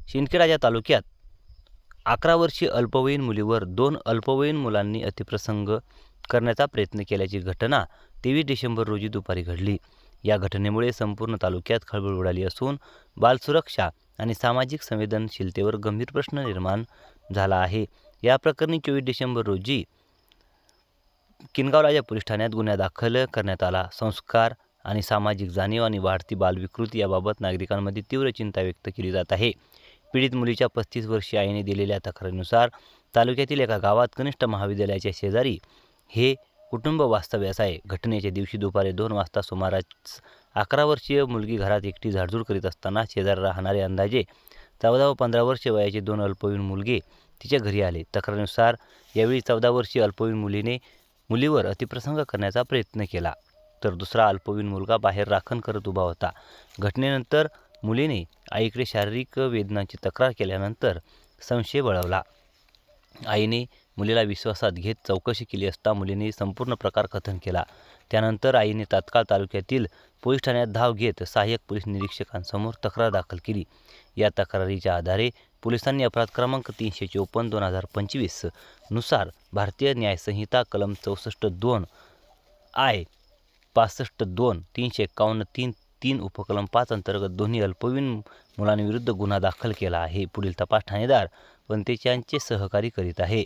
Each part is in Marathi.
शिंदखेडा तालुक्यात 11 वर्षीय अल्पवयीन मुलीवर 2 अल्पवयीन मुलांनी अतिप्रसंग करण्याचा प्रयत्न केल्याची घटना 23 डिसेंबर रोजी दुपारी घडली. या घटनेमुळे संपूर्ण तालुक्यात खळबळ उडाली असून बालसुरक्षा आणि सामाजिक संवेदनशीलतेवर गंभीर प्रश्न निर्माण झाला आहे. या प्रकरणी 24 डिसेंबर रोजी किनगाव राजा पोलीस ठाण्यात गुन्हा दाखल करण्यात आला. संस्कार आणि सामाजिक जाणीव आणि वाढती बालविकृती याबाबत नागरिकांमध्ये तीव्र चिंता व्यक्त केली जात आहे. पीडित मुलीच्या 35 वर्षीय आईने दिलेल्या तक्रारीनुसार तालुक्यातील एका गावात कनिष्ठ महाविद्यालयाच्या शेजारी हे कुटुंब वास्तव्यास आहे. घटनेच्या दिवशी दुपारी 2 वाजता सुमारास 11 वर्षीय मुलगी घरात एकटी झाडझूड करीत असताना शेजारी राहणारे अंदाजे 14 व 15 वर्षे वयाचे 2 अल्पवयीन मुलगे तिच्या घरी आले. तक्रारीनुसार यावेळी 14 वर्षीय अल्पवयीन मुलीने मुलीवर अतिप्रसंग करण्याचा प्रयत्न केला, तर दुसरा अल्पवयीन मुलगा बाहेर राखण करत उभा होता. घटनेनंतर मुलीने आईकडे शारीरिक वेदनांची तक्रार केल्यानंतर संशय बळावला. आईने मुलीला विश्वासात घेत चौकशी केली असता मुलीने संपूर्ण प्रकार कथन केला. त्यानंतर आईने तात्काळ तालुक्यातील पोलीस ठाण्यात धाव घेत सहाय्यक पोलीस निरीक्षकांसमोर तक्रार दाखल केली. या तक्रारीच्या आधारे पोलिसांनी अपराध क्रमांक 354/2025 नुसार भारतीय न्याय संहिता कलम 64(2) I, 65(2), 351(3) उपकलम 5 अंतर्गत दोन्ही अल्पवयीन मुलांविरुद्ध गुन्हा दाखल केला आहे. पुढील तपास ठाणेदार व त्यांचे सहकारी करीत आहे.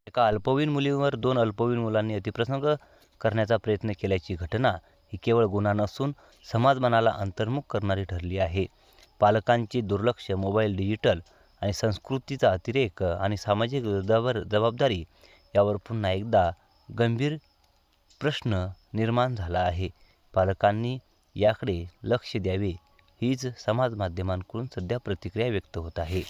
एका अल्पवयीन मुलीवर 2 अल्पवयीन मुलांनी अतिप्रसंग करण्याचा प्रयत्न केल्याची घटना ही केवळ गुन्हा नसून समाजमनाला अंतर्मुख करणारी ठरली आहे. पालकांचे दुर्लक्ष, मोबाईल, डिजिटल आणि संस्कृतीचा अतिरेक आणि सामाजिक जबाबदारी यावर पुन्हा एकदा गंभीर प्रश्न निर्माण झाला आहे. पालकांनी याकडे लक्ष द्यावे हीच समाज माध्यमांकडून सध्या प्रतिक्रिया व्यक्त होत आहे.